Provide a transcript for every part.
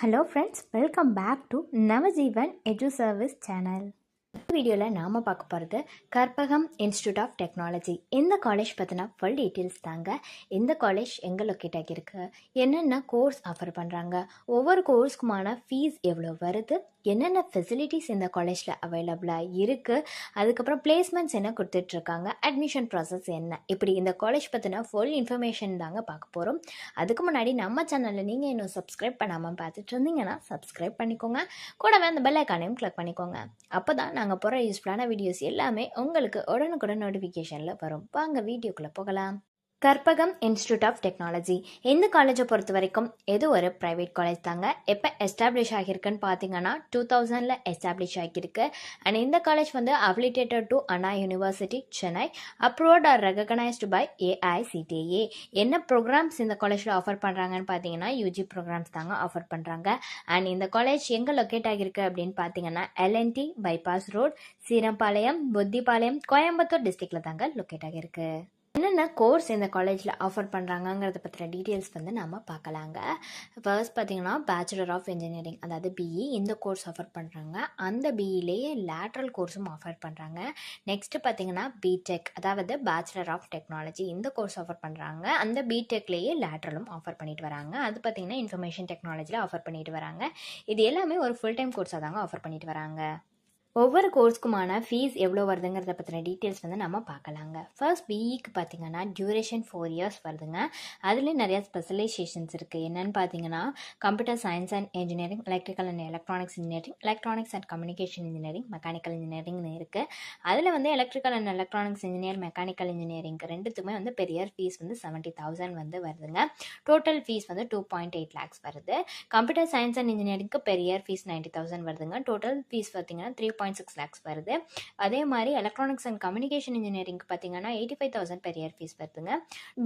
Hello friends, welcome back to Navajeevan edu service channel. இந்த வீடியோவில் நாம் பார்க்க போகிறது கற்பகம் இன்ஸ்டியூட் ஆஃப் டெக்னாலஜி. இந்த காலேஜ் பற்றின ஃபுல் டீட்டெயில்ஸ் தாங்க. இந்த காலேஜ் எங்கே லொக்கேட் ஆகியிருக்கு, என்னென்ன கோர்ஸ் ஆஃபர் பண்ணுறாங்க, ஒவ்வொரு கோர்ஸ்க்குமான ஃபீஸ் எவ்வளோ வருது, என்னென்ன ஃபெசிலிட்டிஸ் இந்த காலேஜில் அவைலபிளாக இருக்குது, அதுக்கப்புறம் பிளேஸ்மெண்ட்ஸ் என்ன கொடுத்துட்ருக்காங்க, அட்மிஷன் ப்ராசஸ் என்ன, இப்படி இந்த காலேஜ் பற்றின ஃபுல் இன்ஃபர்மேஷன் தாங்க பார்க்க போகிறோம். அதுக்கு முன்னாடி நம்ம சேனலில் நீங்கள் இன்னும் சப்ஸ்கிரைப் பண்ணாமல் பார்த்துட்டு இருந்தீங்கன்னா சப்ஸ்கிரைப் பண்ணிக்கோங்க. கூடவே அந்த பெல் ஐக்கானையும் கிளிக் பண்ணிக்கோங்க. அப்போ தான் நாங்கள் போகிற யூஸ்ஃபுல்லான வீடியோஸ் எல்லாமே உங்களுக்கு உடனுக்குடன் நோட்டிஃபிகேஷனில் வரும். வாங்க வீடியோக்குள்ளே போகலாம். கற்பகம் இன்ஸ்டியூட் ஆஃப் டெக்னாலஜி இந்த காலேஜை பொறுத்த வரைக்கும் இது ஒரு ப்ரைவேட் காலேஜ் தாங்க. எப்போ எஸ்டாப்ளிஷ் ஆகியிருக்குன்னு பார்த்தீங்கன்னா 2000 எஸ்டாப்ளிஷ் ஆகியிருக்கு. அண்ட் இந்த காலேஜ் வந்து affiliated to Anna university Chennai, approved or recognised by AICTE. என்ன ப்ரோக்ராம்ஸ் இந்த காலேஜில் ஆஃபர் பண்ணுறாங்கன்னு பார்த்தீங்கன்னா யூஜி ப்ரோக்ராம்ஸ் தாங்க ஆஃபர் பண்ணுறாங்க. அண்ட் இந்த காலேஜ் எங்கே லொக்கேட் ஆகியிருக்கு அப்படின்னு பார்த்தீங்கன்னா L and T bypass road, Seerampalayam, Puthipalayam, Coimbatore டிஸ்ட்ரிக்டில் தாங்க லொக்கேட் ஆகியிருக்கு. என்னென்ன கோர்ஸ் இந்த காலேஜில் ஆஃபர் பண்ணுறாங்கங்கிறத பற்றின டீட்டெயில்ஸ் வந்து நம்ம பார்க்கலாங்க. ஃபர்ஸ்ட் பார்த்தீங்கன்னா பேச்சுலர் ஆஃப் இன்ஜினியரிங், அதாவது பிஇ இந்த கோர்ஸ் ஆஃபர் பண்ணுறாங்க. அந்த பிஇலேயே லேட்ரல் கோர்ஸும் ஆஃபர் பண்ணுறாங்க. நெக்ஸ்ட்டு பார்த்தீங்கன்னா பிடெக், அதாவது பேச்சுலர் ஆஃப் டெக்னாலஜி இந்த கோர்ஸ் ஆஃபர் பண்ணுறாங்க. அந்த பிடெக்லேயே லேட்ரலும் ஆஃபர் பண்ணிட்டு வராங்க. அது பார்த்தீங்கன்னா இன்ஃபர்மேஷன் டெக்னாலஜியில் ஆஃபர் பண்ணிட்டு வராங்க. இது எல்லாமே ஒரு ஃபுல் டைம் கோர்ஸாக தாங்க ஆஃபர் பண்ணிட்டு வராங்க. ஒவ்வொரு கோர்ஸ்க்குமான ஃபீஸ் எவ்வளோ வருதுங்கிறத பற்றின டீட்டெயில்ஸ் வந்து நம்ம பார்க்கலாங்க. ஃபர்ஸ்ட் பிஇக்கு பார்த்தீங்கன்னா டியூரேஷன் 4 இயர்ஸ் வருதுங்க. அதுலேயும் நிறையா ஸ்பெஷலைசேஷன்ஸ் இருக்குது. என்னென்னு பார்த்தீங்கன்னா computer science and engineering, electrical and electronics engineering, electronics and communication engineering, mechanical இன்ஜினியரிங்னு இருக்குது. அதில் வந்து electrical and electronics engineer, mechanical engineering ரெண்டுத்துமே வந்து பெரிய ஃபீஸ் வந்து 70,000 வந்து வருதுங்க. டோட்டல் ஃபீஸ் வந்து 2.8 lakhs வருது. கம்ப்யூட்டர் சயின்ஸ் அண்ட் இன்ஜினியரிங்க்கு பெரிய ஃபீஸ் 90,000 வருதுங்க. டோட்டல் ஃபீஸ் பார்த்தீங்கன்னா 3.6 lakhs வருது. அதே மாதிரி எலக்ட்ரானிக்ஸ் அண்ட் கம்யூனிகேஷன் இன்ஜினியரிங்க்கு பார்த்தீங்கன்னா 85,000 பெர் இயர் ஃபீஸ் வருதுங்க.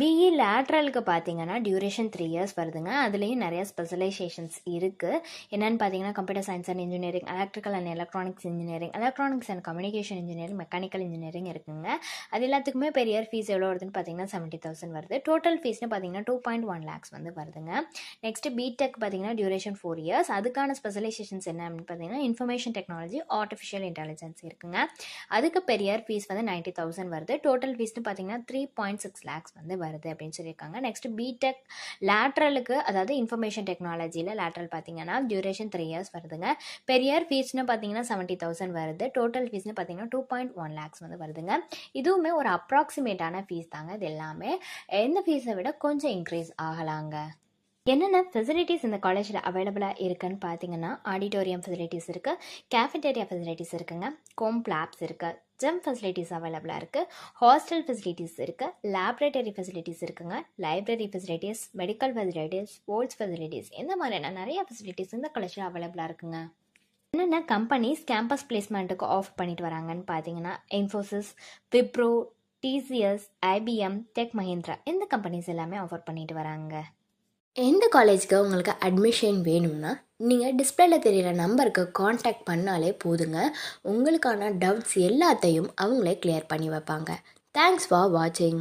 பிஇ லேட்ரலுக்கு பார்த்தீங்கன்னா டியூரேஷன் 3 இயர்ஸ் வருதுங்க. அதுலேயும் நிறைய ஸ்பெஷலைசேஷன்ஸ் இருக்குது. என்னென்னு பார்த்தீங்கன்னா computer science and engineering, electrical and electronics engineering, electronics and communication engineering, mechanical engineering இருக்குங்க. அது எல்லாத்துக்குமே பெர் இயர் ஃபீஸ் எவ்வளோ வருதுன்னு பார்த்தீங்கன்னா 70,000 வருது. டோட்டல் ஃபீஸ்னு பார்த்தீங்கன்னா 2.1 lakhs வந்து வருதுங்க. நெக்ஸ்ட் பிடெக் பார்த்தீங்கன்னா டியூரேஷன் 4 இயர்ஸ். அதுக்கான ஸ்பெஷலைசேஷன்ஸ் என்ன அப்படின்னு பார்த்தீங்கன்னா இன்ஃபர்மேஷன் டெக்னாலஜி, ஆர்டிஃபிஷியல் இன்டெலிஜென்ஸ் இருக்குங்க. அதுக்கு பெரிய ஃபீஸ் வந்து 90,000 வருது. டோட்டல் ஃபீஸ்னு பார்த்தீங்கன்னா 3.6 lakhs வந்து வருது அப்படின்னு சொல்லியிருக்காங்க. நெக்ஸ்ட் பிடெக் லேட்ரலுக்கு, அதாவது இன்ஃபர்மேஷன் டெக்னாலஜியில் லேட்ரல் பார்த்தீங்கன்னா டியூரேஷன் 3 இயர்ஸ் வருதுங்க. பெரிய ஃபீஸ்னு பார்த்தீங்கன்னா 70,000 வருது. டோட்டல் ஃபீஸ்னு பார்த்தீங்கன்னா 2.1 lakhs வந்து வருதுங்க. இதுவுமே ஒரு அப்ராக்சிமேட்டான ஃபீஸ் தாங்க. இது எல்லாமே எந்த ஃபீஸை விட கொஞ்சம் இன்க்ரீஸ் ஆகலாங்க. என்னென்ன ஃபெசிலிட்டிஸ் இந்த காலேஜில் அவைலபிளாக இருக்குன்னு பார்த்தீங்கன்னா ஆடிட்டோரியம் ஃபெசிலிட்டிஸ் இருக்குது, கேஃபெட்டேரியா ஃபெசிலிட்டிஸ் இருக்குங்க, கோம்ப் லேப்ஸ் இருக்குது, ஜிம் ஃபெசிலிட்டிஸ் அவைலபிளாக இருக்குது, ஹாஸ்டல் ஃபெசிலிட்டிஸ் இருக்குது, லேப்ரேட்டரி ஃபெசிலிட்டிஸ் இருக்குங்க, library facilities, medical facilities, sports facilities, இந்த மாதிரியான நிறைய ஃபெசிலிட்டிஸ் இந்த காலேஜில் அவைலபிளாக இருக்குங்க. என்னென்ன கம்பெனிஸ் கேம்பஸ் பிளேஸ்மெண்ட்டுக்கு ஆஃபர் பண்ணிட்டு வராங்கன்னு பார்த்தீங்கன்னா Infosys, Wipro, TCS, IBM, tech Mahindra இந்த கம்பெனிஸ் எல்லாமே ஆஃபர் பண்ணிட்டு வராங்க. எந்த காலேஜுக்கு உங்களுக்கு அட்மிஷன் வேணும்னா நீங்கள் டிஸ்பிளேல தெரிகிற நம்பருக்கு காண்டாக்ட் பண்ணாலே போதுங்க. உங்களுக்கான டவுட்ஸ் எல்லாத்தையும் அவங்களே கிளியர் பண்ணி வைப்பாங்க. தேங்க்ஸ் ஃபார் வாட்சிங்.